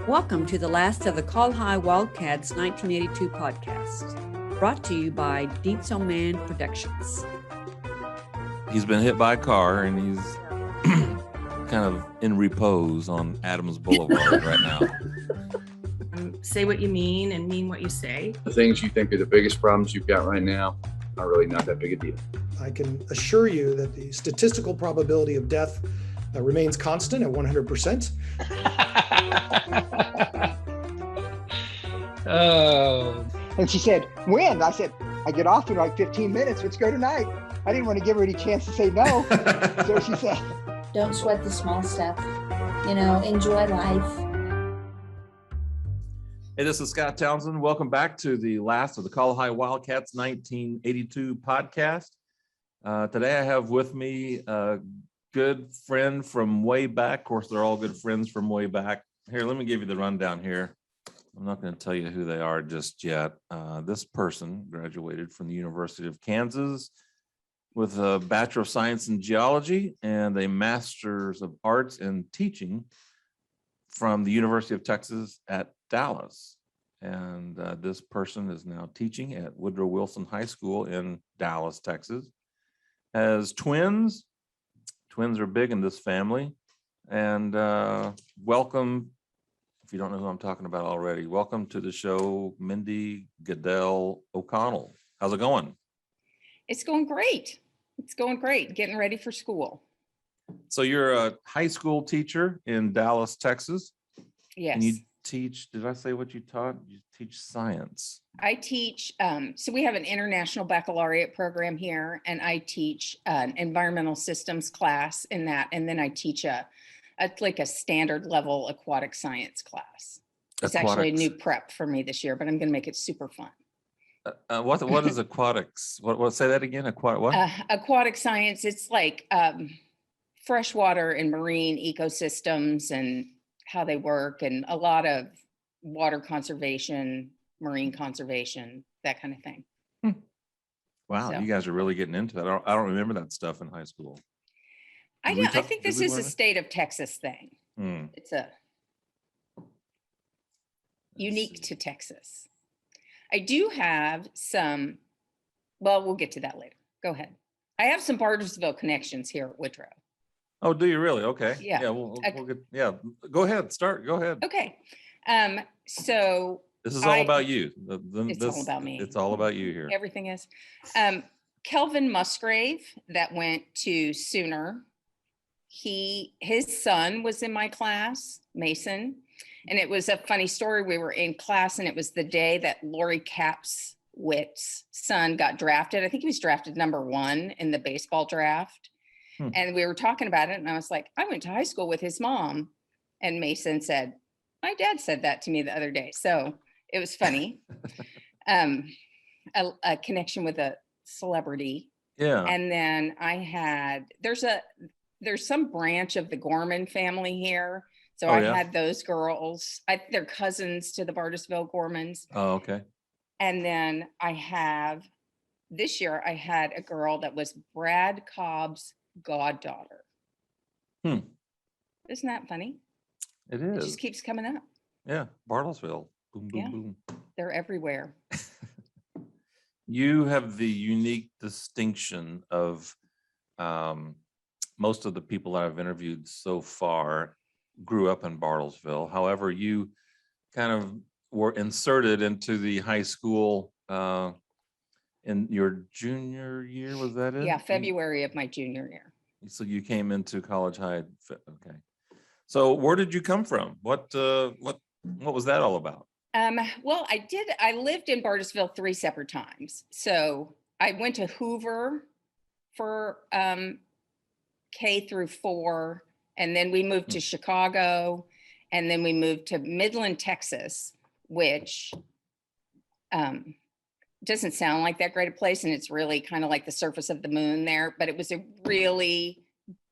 Welcome to the last of the Col-Hi Wildcats 1982 podcast, brought to you by Dietzo Man Productions. He's been hit by a car and he's kind of in repose on Adams Boulevard right now. Say what you mean and mean what you say. The things you think are the biggest problems you've got right now are really not that big a deal. I can assure you that the statistical probability of death remains constant at 100%. Oh. And she said, when? I said, I get off in like 15 minutes. Let's go tonight. I didn't want to give her any chance to say no. So she said, don't sweat the small stuff. Enjoy life. Hey, this is Scott Townsend. Welcome back to the last of the Col-Hi Wildcats 1982 podcast. Today I have with me a good friend from way back. Of course, they're all good friends from way back. Here, let me give you the rundown here. I'm not going to tell you who they are just yet. This person graduated from the University of Kansas with a Bachelor of Science in Geology and a Master's of Arts in Teaching from the University of Texas at Dallas. And this person is now teaching at Woodrow Wilson High School in Dallas, Texas. Has twins. Twins are big in this family. And welcome, if you don't know who I'm talking about already, welcome to the show, Mindy Goodell O'Connell. How's it going? It's going great. It's going great. Getting ready for school. So you're a high school teacher in Dallas, Texas. Yes. And you teach, did I say what you taught? You teach science. I teach, so we have an international baccalaureate program here, and I teach an environmental systems class in that, and then I teach a standard level aquatic science class. It's actually a new prep for me this year, but I'm going to make it super fun. What is aquatics? What say that again? Aquatic science. It's like freshwater and marine ecosystems and how they work, and a lot of water conservation, marine conservation, that kind of thing. Wow, so, you guys are really getting into it. I don't remember that stuff in high school. I think this is a state of Texas thing. It's a unique to Texas. I do have some, well, we'll get to that later. Go ahead. I have some Bartlesville connections here at Woodrow. Oh, do you really? Okay. Yeah. Yeah, we'll get, yeah. Go ahead. Start. Go ahead. Okay. So this is all about you. It's all about me. It's all about you here. Everything is. Kelvin Musgrave that went to Sooner. His son was in my class, Mason. And it was a funny story. We were in class and it was the day that Lori Capswick's son got drafted. I think he was drafted number 1 in the baseball draft. And we were talking about it and I was like, I went to high school with his mom. And Mason said, my dad said that to me the other day. So it was funny. A connection with a celebrity. Yeah. And then there's some branch of the Gorman family here. So I had those girls. They're cousins to the Bartlesville Gormans. Oh, okay. And then this year I had a girl that was Brad Cobb's goddaughter. Isn't that funny? It is. It just keeps coming up. Yeah, Bartlesville. Boom, boom, boom. They're everywhere. You have the unique distinction of most of the people that I've interviewed so far grew up in Bartlesville. However, you kind of were inserted into the high school in your junior year, was that it? Yeah, February of my junior year. So you came into College High. Okay. So where did you come from? What was that all about? Well, I lived in Bartlesville 3 separate times. So I went to Hoover for K through 4. And then we moved to Chicago, and then we moved to Midland, Texas, which doesn't sound like that great a place. And it's really kind of like the surface of the moon there, but it was a really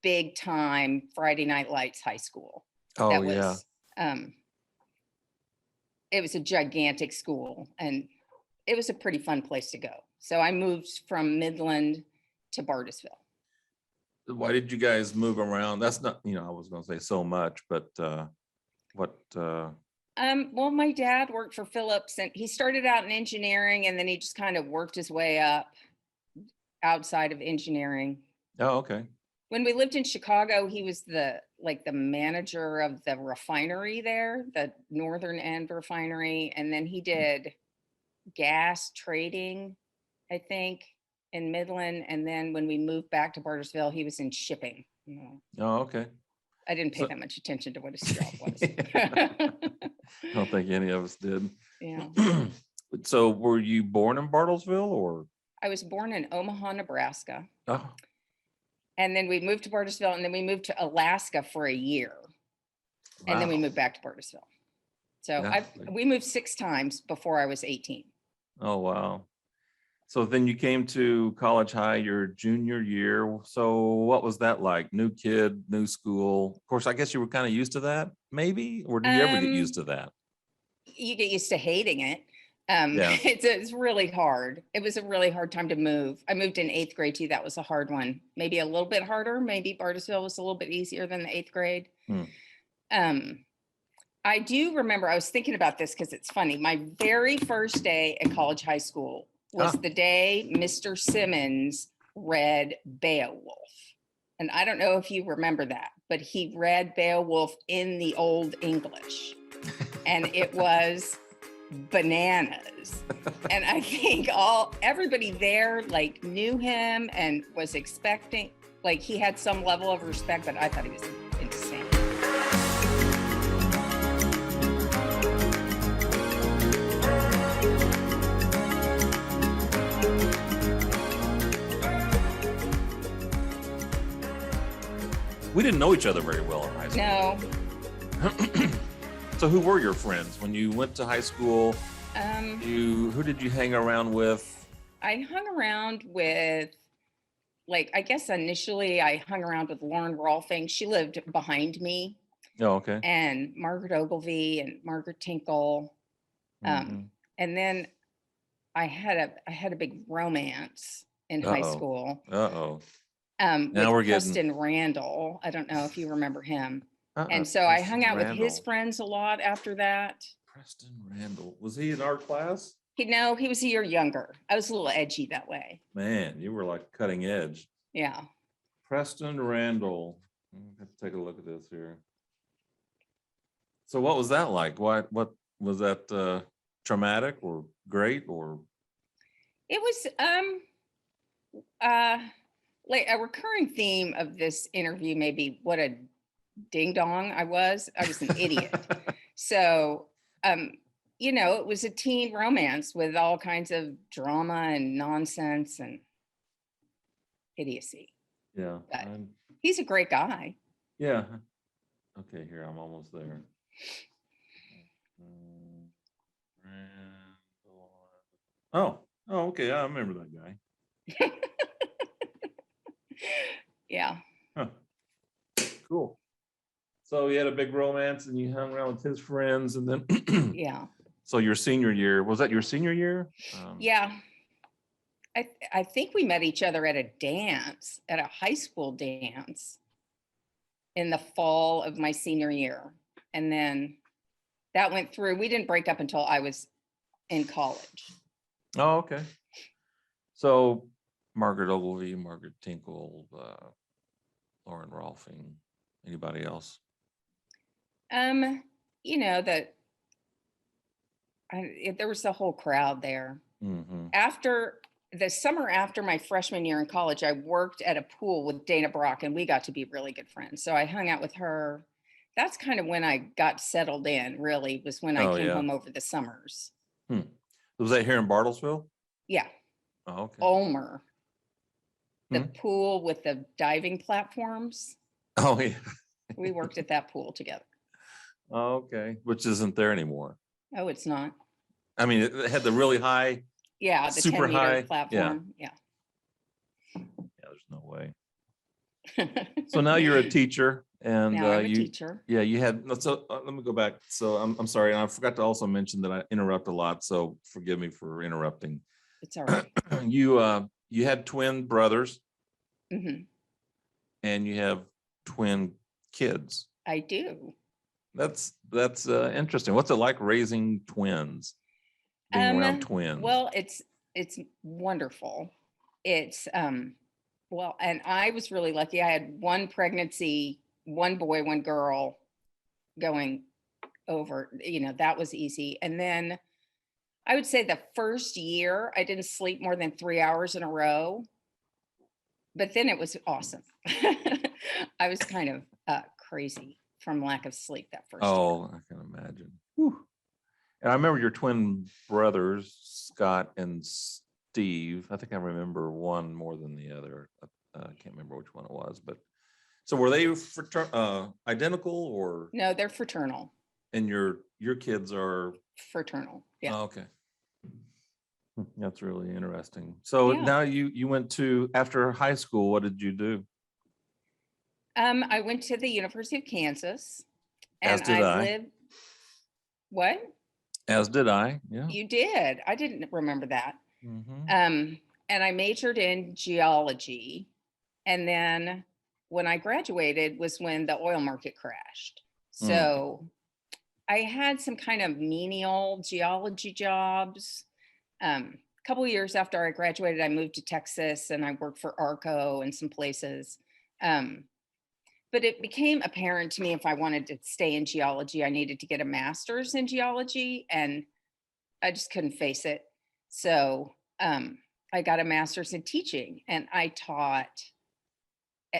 big time Friday Night Lights high school. Oh, yeah. It was a gigantic school and it was a pretty fun place to go. So I moved from Midland to Bartlesville. Why did you guys move around? That's not, I was going to say so much, but what Well, my dad worked for Phillips and he started out in engineering and then he just kind of worked his way up outside of engineering. Oh, okay. When we lived in Chicago, he was the manager of the refinery there, the Northern End refinery. And then he did gas trading, I think, in Midland. And then when we moved back to Bartlesville, he was in shipping. Oh, okay. I didn't pay So- that much attention to what his job was. I don't think any of us did. Yeah. So were you born in Bartlesville or? I was born in Omaha, Nebraska. Oh, And then we moved to Bartlesville and then we moved to Alaska for a year. And then we wow. moved back to Bartlesville. So Yeah. we moved 6 times before I was 18. Oh, wow. So then you came to College High your junior year. So what was that like? New kid, new school. Of course, I guess you were kind of used to that, maybe, or did you ever get used to that? You get used to hating it. Yeah. It's really hard. It was a really hard time to move. I moved in 8th grade too. That was a hard one. Maybe a little bit harder. Maybe Bartlesville was a little bit easier than the 8th grade. I do remember, I was thinking about this because it's funny. My very first day at College High School was the day Mr. Simmons read Beowulf. And I don't know if you remember that, but he read Beowulf in the Old English. And it was bananas. And I think everybody there like knew him and was expecting, like he had some level of respect, but I thought he was insane. We didn't know each other very well in high school. No. So who were your friends when you went to high school? Who did you hang around with? I hung around with, like, I guess initially I hung around with Lauren Rolfing. She lived behind me. Oh, okay. And Margaret Ogilvy and Margaret Tinkle. Mhm. And then I had a big romance in high Uh-oh. school. Uh-oh. With Now we're getting- Preston Randall. I don't know if you remember him. And so I Preston hung out with his Randall. friends a lot after that. Preston Randall. Was he in our class? He was a year younger. I was a little edgy that way. Man, you were like cutting edge. Yeah. Preston Randall. I have to take a look at this here. So what was that like? What was that traumatic or great or? It was like a recurring theme of this interview, maybe what a ding dong I was. I was an idiot. So it was a teen romance with all kinds of drama and nonsense and idiocy. Yeah. But he's a great guy. Yeah. Okay, here, I'm almost there. Oh, okay. I remember that guy. Yeah. Huh. Cool. So you had a big romance and you hung around with his friends and then Yeah. So your senior year, was that your senior year? Yeah. I think we met each other at a dance, at a high school dance in the fall of my senior year. And then that went through. We didn't break up until I was in college. Oh, okay. So Margaret Ogilvy, Margaret Tinkle, Lauren Rolfing, anybody else? There was the whole crowd there. Mm-hmm. After the summer after my freshman year in college, I worked at a pool with Dana Brock and we got to be really good friends. So I hung out with her. That's kind of when I got settled in, really, was when I came home over the summers. Was that here in Bartlesville? Yeah. Oh, okay. Omer. The pool with the diving platforms. Oh, yeah. We worked at that pool together. Okay. Which isn't there anymore. Oh, it's not. I mean, it had the really high. Yeah, the Super 10-meter high, platform. Yeah. Yeah, there's no way. So now you're a teacher and Now I'm a teacher. Yeah, you had, so let me go back. So I'm sorry. And I forgot to also mention that I interrupt a lot. So forgive me for interrupting. It's all right. You had twin brothers Mhm. and you have twin kids. I do. That's interesting. What's it like raising twins? Being around twins. Well, it's wonderful. It's well, and I was really lucky. I had one pregnancy, one boy, one girl going over, that was easy. And then I would say the first year I didn't sleep more than 3 hours in a row, but then it was awesome. I was kind of crazy from lack of sleep that first year. Oh, I can imagine. Whew. And I remember your twin brothers, Scott and Steve. I think I remember one more than the other. I can't remember which one it was, but so were they identical or? No, they're fraternal. And your kids are Fraternal. Yeah. Oh, okay. That's really interesting. So Yeah. now you went to, after high school, what did you do? I went to the University of Kansas. As did I. lived. What? As did I. Yeah. You did. I didn't remember that. Mhm. And I majored in geology. And then when I graduated was when the oil market crashed. So I had some kind of menial geology jobs. A couple of years after I graduated, I moved to Texas and I worked for ARCO and some places. But it became apparent to me if I wanted to stay in geology, I needed to get a master's in geology, and I just couldn't face it. So I got a master's in teaching, and I taught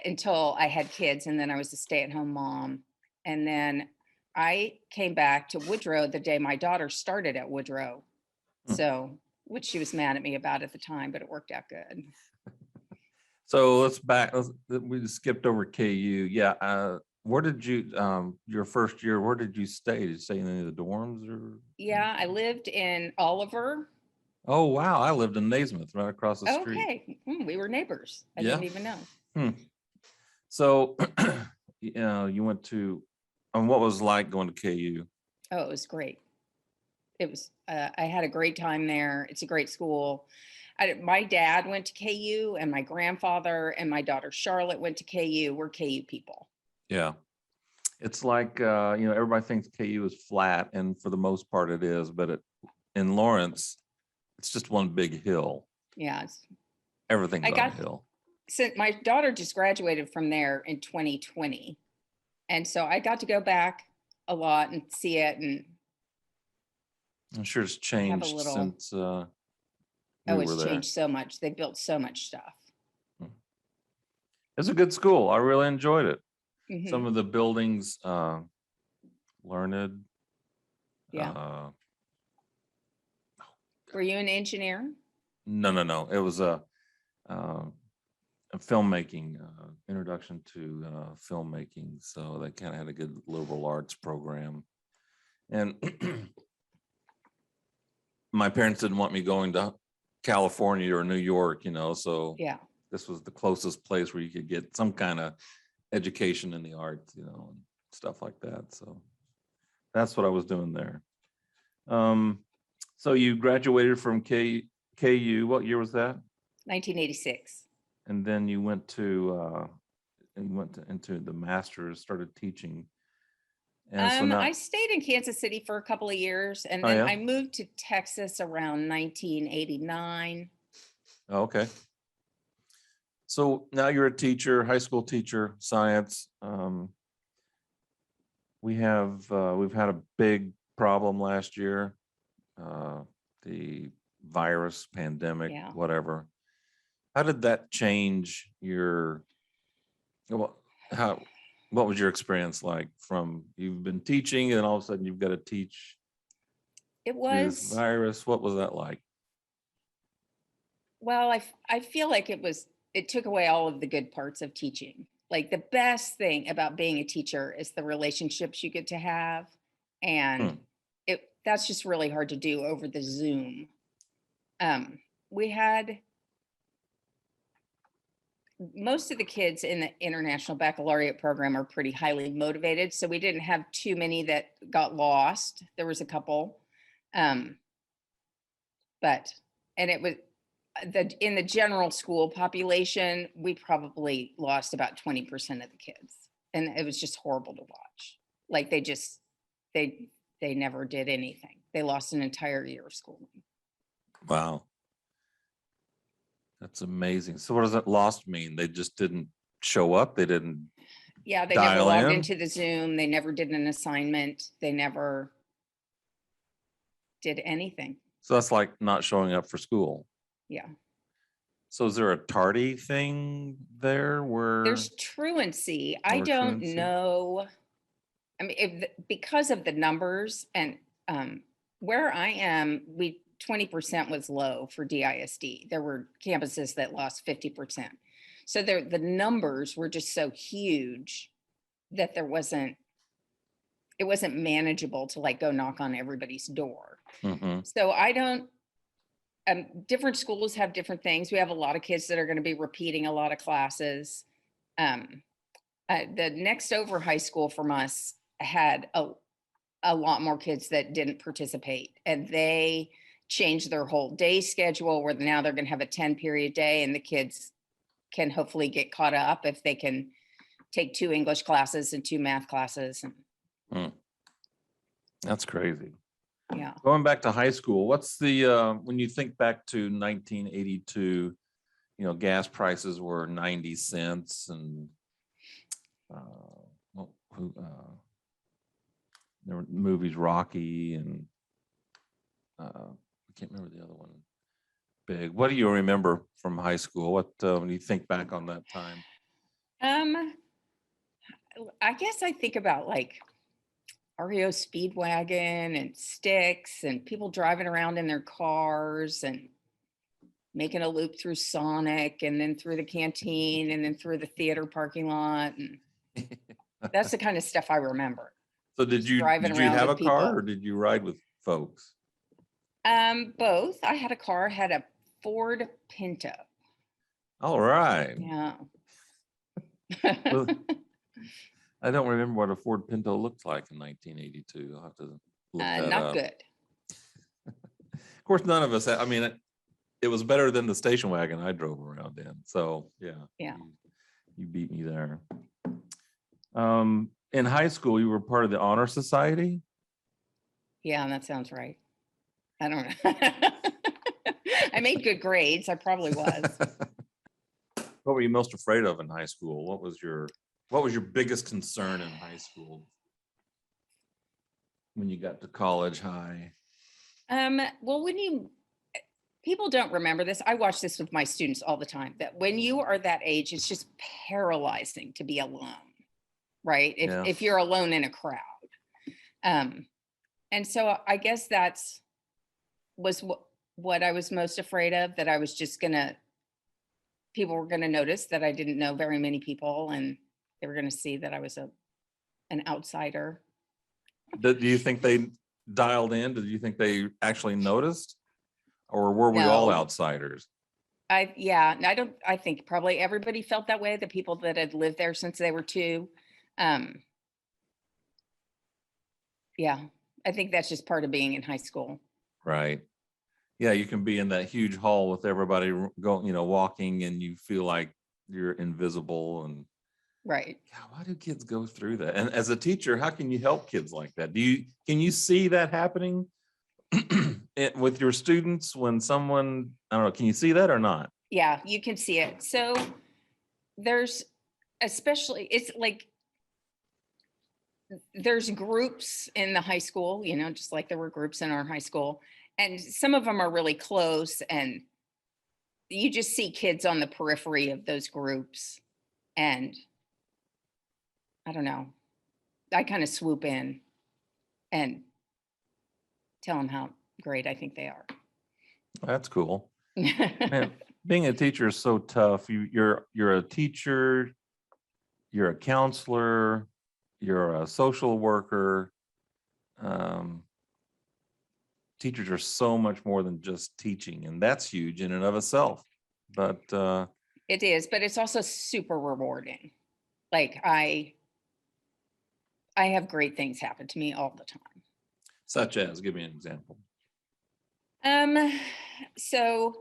until I had kids, and then I was a stay-at-home mom. And then I came back to Woodrow the day my daughter started at Woodrow. So, which she was mad at me about at the time, but it worked out good. So we skipped over KU. Yeah. Where did you, your first year, where did you stay? Did you stay in any of the dorms or? Yeah, I lived in Oliver. Oh, wow. I lived in Naismith, right across the street. Okay. We were neighbors. I Yeah. didn't even know. So, you went to, what was it like going to KU? Oh, it was great. It was, I had a great time there. It's a great school. My dad went to KU, and my grandfather and my daughter Charlotte went to KU. We're KU people. Yeah. It's like, everybody thinks KU is flat, and for the most part it is, but in Lawrence, it's just one big hill. Yeah. Everything's on a hill. Since my daughter just graduated from there in 2020. And so I got to go back a lot and see it. And I'm sure it's changed since it's changed so much. They built so much stuff. It's a good school. I really enjoyed it. Mhm. Some of the buildings, learned. Yeah. Were you an engineer? No. It was a filmmaking, introduction to filmmaking. So they kind of had a good liberal arts program. And my parents didn't want me going to California or New York, so Yeah. this was the closest place where you could get some kind of education in the arts, and stuff like that. So that's what I was doing there. So you graduated from KU. What year was that? 1986. And then you went into the master's, started teaching. And so now, I stayed in Kansas City for a couple of years, and Oh, then yeah? I moved to Texas around 1989. okay. So now you're a teacher, high school teacher, science. We've had a big problem last year, the virus, pandemic, Yeah. whatever. How did that change what was your experience like from you've been teaching and all of a sudden you've got to teach It this was, virus? What was that like? well, I feel like it took away all of the good parts of teaching. Like the best thing about being a teacher is the relationships you get to have. And that's just really hard to do over the Zoom. We had most of the kids in the International Baccalaureate program are pretty highly motivated. So we didn't have too many that got lost. There was a couple. And it was in the general school population, we probably lost about 20% of the kids. And it was just horrible to watch. Like they never did anything. They lost an entire year of schooling. Wow. That's amazing. So what does that lost mean? They just didn't show up? They didn't Yeah, they never dial logged in? into the Zoom. They never did an assignment. They never did anything. So that's like not showing up for school. Yeah. So is there a tardy thing there where There's truancy. I Or don't truancy. know. I mean, because of the numbers and where I am, 20% was low for DISD. There were campuses that lost 50%. So the numbers were just so huge that it wasn't manageable to like go knock on everybody's door. Mhm. So I don't, different schools have different things. We have a lot of kids that are going to be repeating a lot of classes. The next over high school from us had a lot more kids that didn't participate, and they changed their whole day schedule where now they're going to have a 10-period day, and the kids can hopefully get caught up if they can take 2 English classes and 2 math classes. That's crazy. Yeah. Going back to high school, what's the when you think back to 1982, gas prices were 90 cents and there were movies Rocky and I can't remember the other one. Big. What do you remember from high school? What when you think back on that time? I guess I think about like REO Speedwagon and Sticks and people driving around in their cars and making a loop through Sonic and then through the canteen and then through the theater parking lot. And that's the kind of stuff I remember. So did you driving around have a with car people. or did you ride with folks? Both. I had a car, had a Ford Pinto. All right. Yeah. Well, I don't remember what a Ford Pinto looked like in 1982. I'll have to look that Not up. good. Of course, none of us. I mean, it was better than the station wagon I drove around in. So yeah. Yeah. You beat me there. In high school, you were part of the Honor Society. Yeah, that sounds right. I don't know. I made good grades. I probably was. What were you most afraid of in high school? What was your biggest concern in high school when you got to college high? Well, people don't remember this. I watch this with my students all the time, that when you are that age, it's just paralyzing to be alone, right? If you're alone in a crowd. And so I guess was what I was most afraid of, that I was just people were going to notice that I didn't know very many people and they were going to see that I was an outsider. Do you think they dialed in? Did you think they actually noticed? Or were we all No. outsiders? I think probably everybody felt that way. The people that had lived there since they were 2. Yeah, I think that's just part of being in high school. Right. Yeah, you can be in that huge hall with everybody going, walking, and you feel like you're invisible. And Right. God, why do kids go through that? And as a teacher, how can you help kids like that? Can you see that happening with your students when someone, I don't know, can you see that or not? Yeah, you can see it. So it's like there's groups in the high school, just like there were groups in our high school, and some of them are really close, and you just see kids on the periphery of those groups. And I don't know, I kind of swoop in and tell them how great I think they are. That's cool. Man, being a teacher is so tough. You're a teacher, you're a counselor, you're a social worker. Teachers are so much more than just teaching, and that's huge in and of itself. But it is, but it's also super rewarding. Like I have great things happen to me all the time. such as, give me an example. So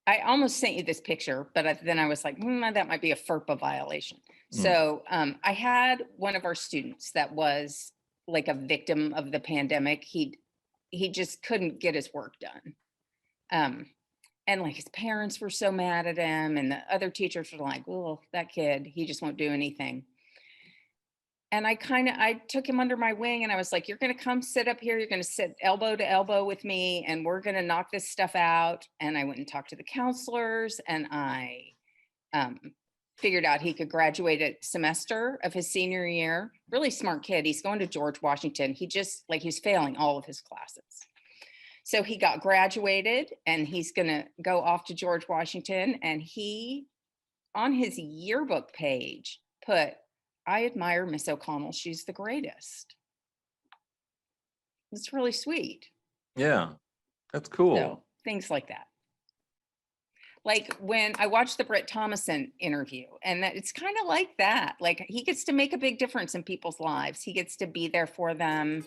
I almost sent you this picture, but then I was like, that might be a FERPA violation. So I had one of our students that was like a victim of the pandemic. He just couldn't get his work done. And like his parents were so mad at him, and the other teachers were like, "Oh, that kid, he just won't do anything." And I took him under my wing, and I was like, "You're going to come sit up here. You're going to sit elbow to elbow with me, and we're going to knock this stuff out." And I went and talked to the counselors, and I figured out he could graduate a semester of his senior year. Really smart kid. He's going to George Washington. He's failing all of his classes. So he got graduated, and he's going to go off to George Washington. And he, on his yearbook page, put, "I admire Miss O'Connell. She's the greatest." It's really sweet. Yeah, that's cool. So things like that. Like when I watched the Britt Thomason interview, and that it's kind of like that. Like he gets to make a big difference in people's lives. He gets to be there for them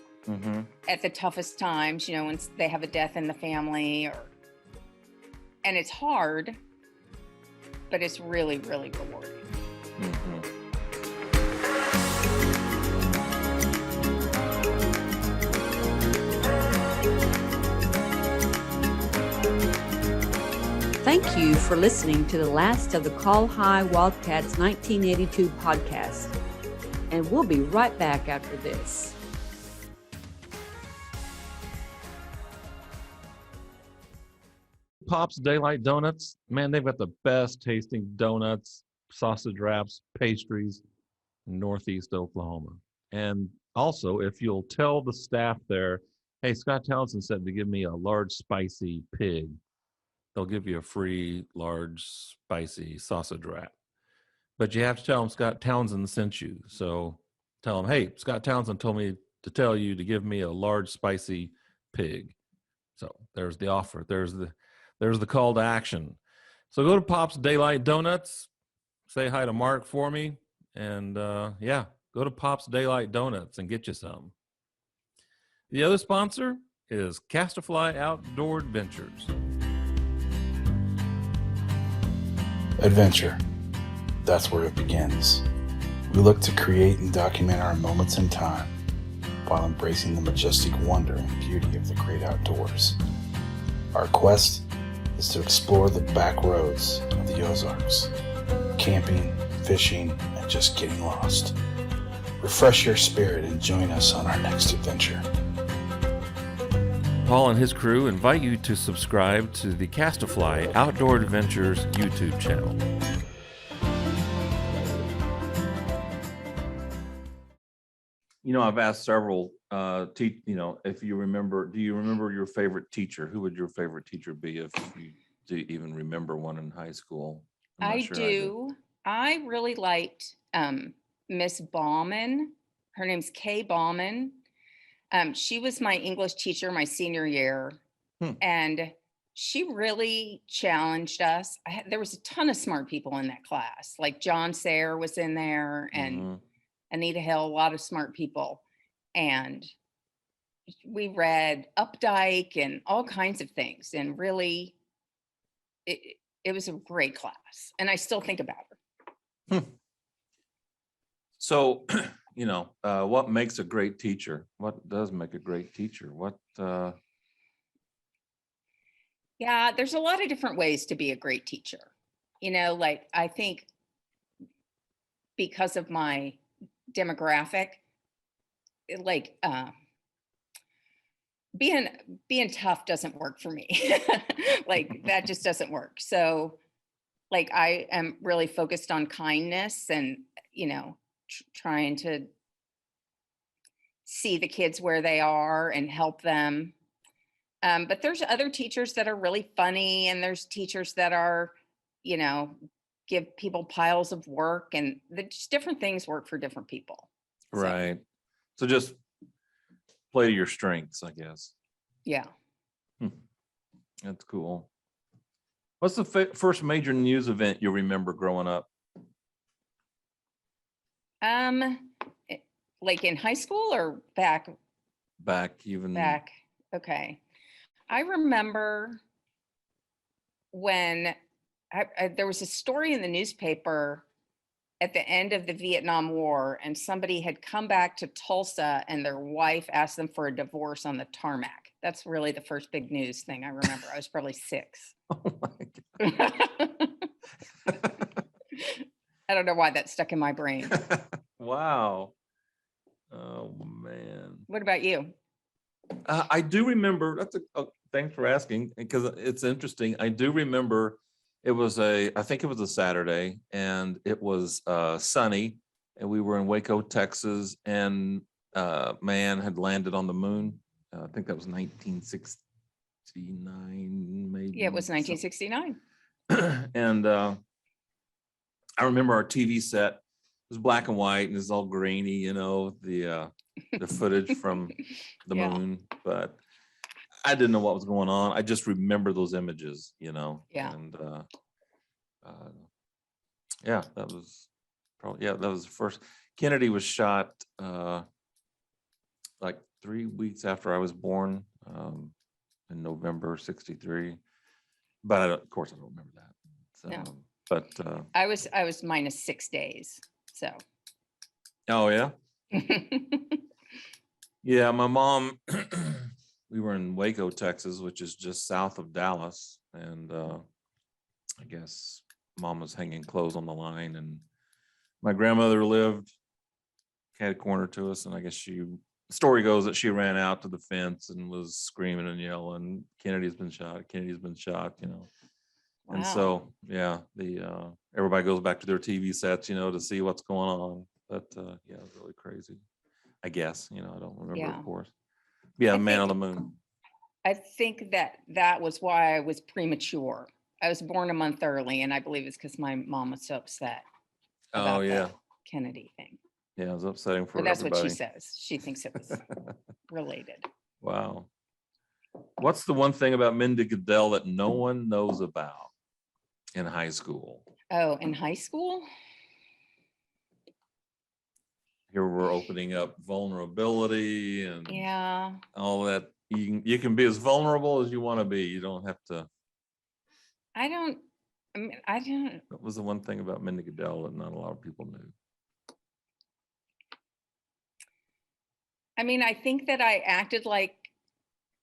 at the toughest times, when they have a death in the family, and it's hard, but it's really, really rewarding. Thank you for listening to the last of the Col-Hi Wildcats 1982 podcast. And we'll be right back after this. Pop's Daylight Donuts, man, they've got the best tasting donuts, sausage wraps, pastries in Northeast Oklahoma. And also, if you'll tell the staff there, "Hey, Scott Townsend said to give me a large spicy pig," they'll give you a free large spicy sausage wrap. But you have to tell them Scott Townsend sent you. So tell them, "Hey, Scott Townsend told me to tell you to give me a large spicy pig." So there's the offer. There's the call to action. So go to Pop's Daylight Donuts, say hi to Mark for me, and go to Pop's Daylight Donuts and get you some. The other sponsor is Castafly Outdoor Adventures. Adventure. That's where it begins. We look to create and document our moments in time while embracing the majestic wonder and beauty of the great outdoors. Our quest is to explore the back roads of the Ozarks, camping, fishing, and just getting lost. Refresh your spirit and join us on our next adventure. Paul and his crew invite you to subscribe to the Castafly Outdoor Adventures YouTube channel. I've asked several, if you remember, do you remember your favorite teacher? Who would your favorite teacher be if you do even remember one in high school? I do. I really liked Miss Bauman. Her name's Kay Bauman. She was my English teacher my senior year, and she really challenged us. There was a ton of smart people in that class. Like John Sayre was in there, and Anita Hill, a lot of smart people. And we read Updike and all kinds of things. And really, it was a great class. And I still think about her. So, what makes a great teacher? What does make a great teacher? Yeah, there's a lot of different ways to be a great teacher. I think because of my demographic, being tough doesn't work for me. That just doesn't work. So I am really focused on kindness and trying to see the kids where they are and help them. But there's other teachers that are really funny, and there's teachers that are give people piles of work, and just different things work for different people. Right. So just play to your strengths, I guess. Yeah. That's cool. What's the first major news event you remember growing up? Like in high school or back? Back. Okay. I remember when there was a story in the newspaper at the end of the Vietnam War, and somebody had come back to Tulsa and their wife asked them for a divorce on the tarmac. That's really the first big news thing I remember. I was probably 6. Oh my I don't know why that stuck in my brain. God. Wow. Oh man. What about you? I do remember. Thanks for asking, because it's interesting. I do remember I think it was a Saturday, and it was sunny, and we were in Waco, Texas, and man had landed on the moon. I think that was 1969, maybe. Yeah, it was 1969. And I remember our TV set was black and white, and it's all grainy, you know, the footage from the Yeah. moon, but I didn't know what was going on. I just remember those images, you know. Yeah. And yeah, that was that was the first. Kennedy was shot like 3 weeks after I was born, in November '63. But of course I don't remember that. So, No. But I was minus 6 days. So. oh yeah. Yeah, my mom, we were in Waco, Texas, which is just south of Dallas. And I guess mom was hanging clothes on the line, and my grandmother lived cat corner to us. And I guess the story goes that she ran out to the fence and was screaming and yelling, Kennedy's been shot, Kennedy's been shot, you know. Wow. And so, yeah, everybody goes back to their TV sets, you know, to see what's going on. But yeah, it was really crazy. I guess, you know, I don't remember, Yeah. of course. Yeah, I Man on think- the Moon. I think that was why I was premature. I was born a month early, and I believe it's because my mom was so upset about Oh yeah, the Kennedy thing. yeah, it was upsetting for But that's everybody. what she says. She thinks it was related. Wow. What's the one thing about Mindy Goodell that no one knows about in high school? Oh, in high school? Here we're opening up vulnerability and Yeah. all that. You can be as vulnerable as you want to be. You don't have to. I don't. That was the one thing about Mindy Goodell that not a lot of people knew. I mean, I think that I acted like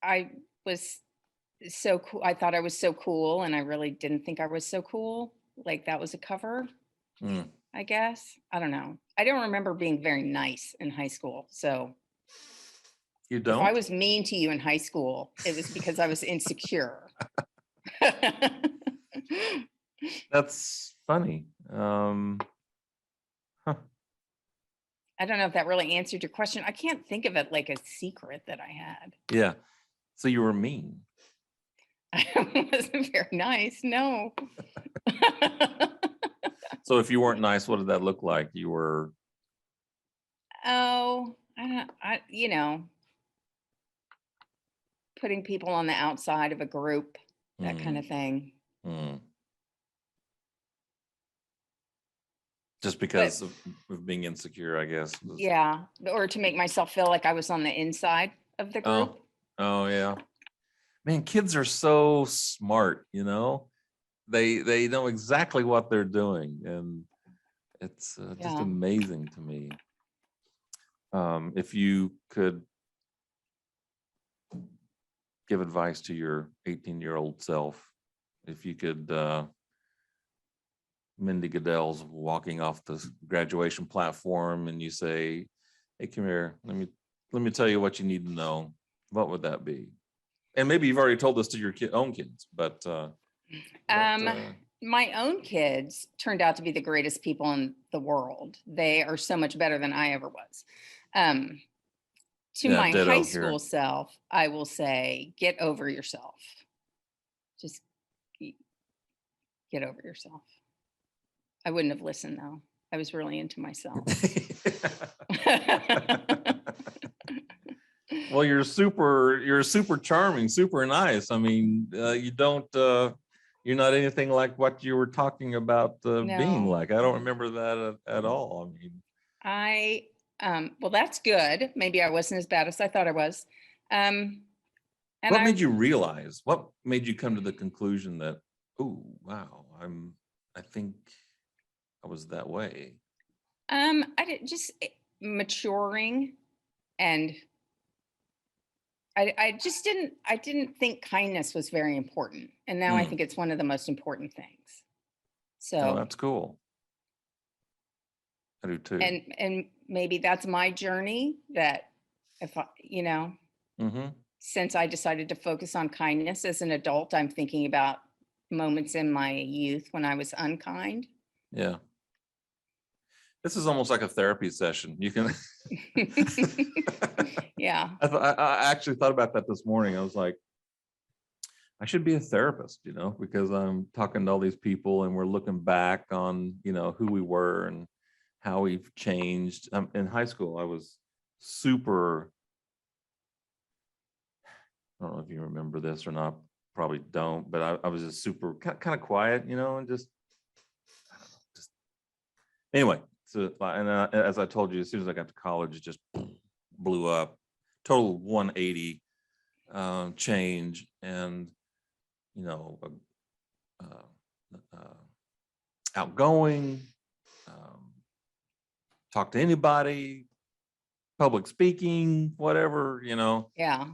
I was so cool. I thought I was so cool, and I really didn't think I was so cool. Like that was a cover, Mm. I guess. I don't know. I don't remember being very nice in high school. So You if don't? I was mean to you in high school, it was because I was insecure. That's funny. I don't know if that really answered your question. I can't think of it like a secret that I had. Yeah. So you were mean. I wasn't very nice. No. So if you weren't nice, what did that look like? You were. Oh, you know, putting people on the outside of a group, that kind of thing. Mm. Just because of being insecure, I guess. Yeah. Or to make myself feel like I was on the inside of the group. Oh yeah. Man, kids are so smart, you know. They know exactly what they're doing, and it's just Yeah. amazing to me. If you could give advice to your 18-year-old self, if you could, Mindy Goodell's walking off the graduation platform, and you say, "Hey, come here. Let me tell you what you need to know." What would that be? And maybe you've already told this to your own kids, but My own kids turned out to be the greatest people in the world. They are so much better than I ever was. To Yeah, my ditto high here. school self, I will say, get over yourself. Just get over yourself. I wouldn't have listened though. I was really into myself. Well, you're super charming, super nice. I mean, you're not anything like what you were talking about being No. like. I don't remember that at all. I mean, Well, that's good. Maybe I wasn't as bad as I thought I was. And what made you realize? What made you come to the conclusion that, oh, wow, I think I was that way? Just maturing, and I didn't think kindness was very important. And now I think it's one of the most important things. Oh, So, that's cool. I do too. and maybe that's my journey, that if I, Mm-hmm. since I decided to focus on kindness as an adult, I'm thinking about moments in my youth when I was unkind. Yeah. This is almost like a therapy session. You can. Yeah. I actually thought about that this morning. I was like, I should be a therapist, because I'm talking to all these people and we're looking back on, who we were and how we've changed. In high school, I was super, I don't know if you remember this or not, probably don't, but I was just super kind of quiet, and just anyway. So, and as I told you, as soon as I got to college, it just blew up, total 180 change, and outgoing, talk to anybody, public speaking, whatever, Yeah.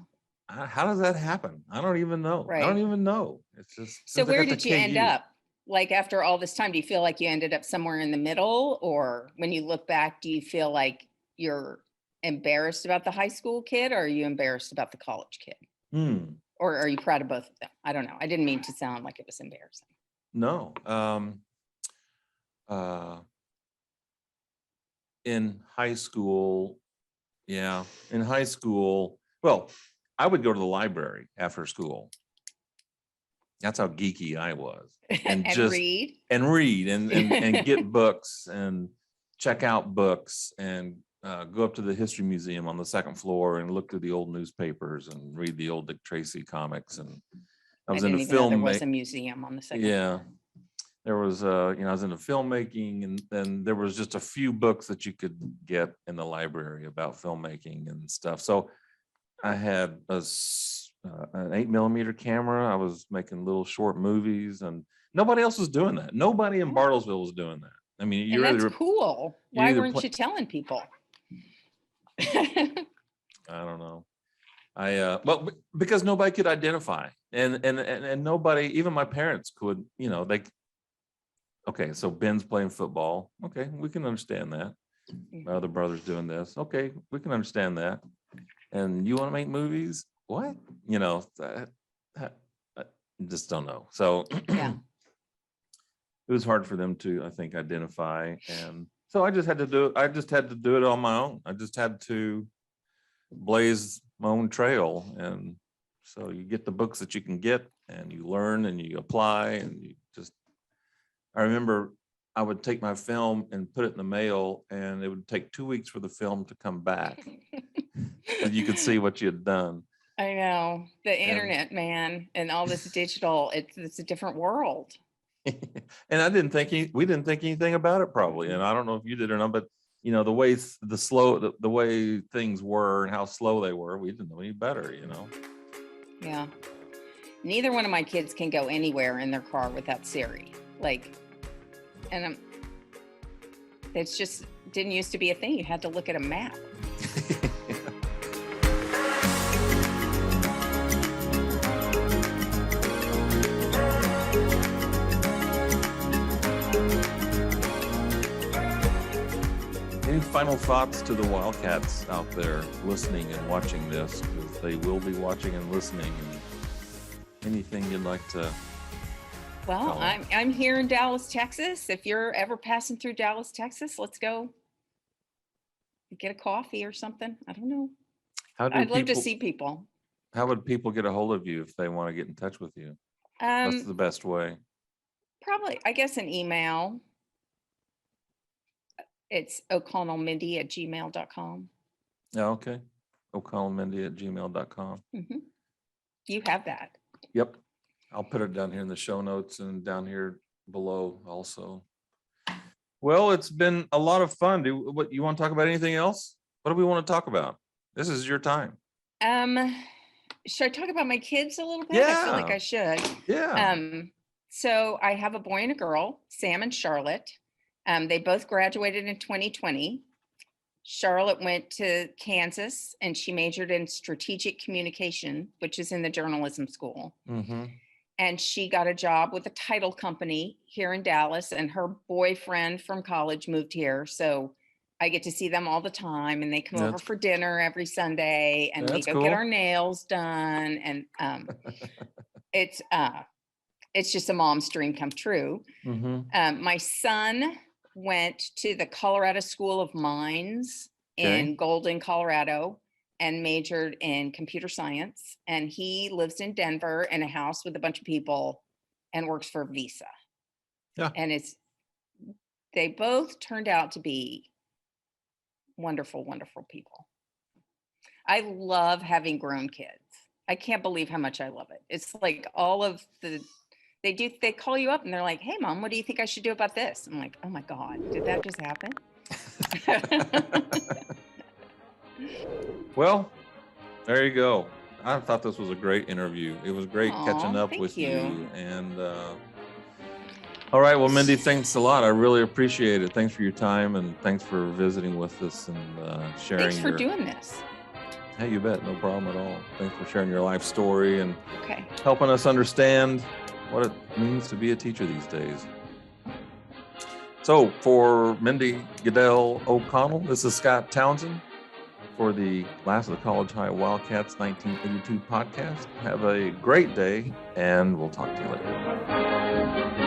How does that happen? I don't even know. I Right. don't even know. It's just. So since I where got to did you end KU. up? Like after all this time, do you feel like you ended up somewhere in the middle? Or when you look back, do you feel like you're embarrassed about the high school kid, or are you embarrassed about the college kid? Or are you proud of both of them? I don't know. I didn't mean to sound like it was embarrassing. No. In high school, well, I would go to the library after school. That's how geeky I was. And just read. And read and get books and check out books and go up to the history museum on the second floor and look through the old newspapers and read the old Dick Tracy comics. And I was didn't into even know there film. was a museum on the second floor. There was, I was into filmmaking, and then there was just a few books that you could get in the library about filmmaking and stuff. So I had an 8mm camera. I was making little short movies, and nobody else was doing that. Nobody in Bartlesville was doing that. I mean, And that's cool. Why weren't you telling people? I don't know. Well, because nobody could identify, and nobody, even my parents could, okay, so Ben's playing football. Okay, we can understand that. My other brother's doing this. Okay, we can understand that. And you want to make movies? What? I just don't know. So Yeah. it was hard for them to, I think, identify. And so I just had to do it. I just had to do it on my own. I just had to blaze my own trail. And so you get the books that you can get, and you learn and you apply, and you just, I remember I would take my film and put it in the mail, and it would take 2 weeks for the film to come back. And you could see what you had done. I know, the internet, man, and all this digital, it's a different world. And we didn't think anything about it probably. And I don't know if you did or not, but the way the way things were and how slow they were, we didn't know any better, Yeah. Neither one of my kids can go anywhere in their car without Siri. And it's just didn't used to be a thing. You had to look at a map. Any final thoughts to the Wildcats out there listening and watching this? Because they will be watching and listening. And anything you'd like to? Well, I'm here in Dallas, Texas. If you're ever passing through Dallas, Texas, let's go get a coffee or something. I don't know. I'd love to see people. How would people get a hold of you if they want to get in touch with you? That's the best way. Probably, I guess, an email. It's oconnelmindy@gmail.com. Yeah, okay. oconnelmindy@gmail.com. Mm-hmm. You have that. Yep. I'll put it down here in the show notes and down here below also. Well, it's been a lot of fun. What you want to talk about? Anything else? What do we want to talk about? This is your time. Should I talk about my kids a little bit? Yeah. I feel like I should. Yeah. So I have a boy and a girl, Sam and Charlotte. They both graduated in 2020. Charlotte went to Kansas and she majored in strategic communication, which is in the journalism school. Mm-hmm. And she got a job with a title company here in Dallas, and her boyfriend from college moved here. So I get to see them all the time, and they come over That's- for dinner every Sunday, and we That's go cool. get our nails done. And it's just a mom's dream come true. Mm-hmm. My son went to the Colorado School of Mines in Golden, Colorado, and majored in computer science. And he lives in Denver in a house with a bunch of people and works for Visa. Yeah. And they both turned out to be wonderful, wonderful people. I love having grown kids. I can't believe how much I love it. It's like all of they call you up and they're like, "Hey mom, what do you think I should do about this?" I'm like, "Oh my God, did that just happen?" Well, there you go. I thought this was a great interview. It was great catching up thank with you. you. And all right, well, Mindy, thanks a lot. I really appreciate it. Thanks for your time, and thanks for visiting with us and sharing. Thanks for doing this. Hey, you bet. No problem at all. Thanks for sharing your life story and Okay. helping us understand what it means to be a teacher these days. So for Mindy Goodell O'Connell, this is Scott Townsend for the last of the College High Wildcats 1982 podcast. Have a great day, and we'll talk to you later.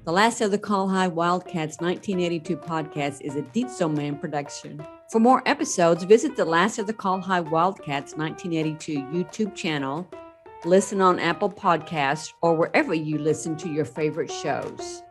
The last of the Col-Hi Wildcats 1982 podcast is a Dietzo Man production. For more episodes, visit the Last of the Col-Hi Wildcats 1982 YouTube channel, listen on Apple Podcasts, or wherever you listen to your favorite shows.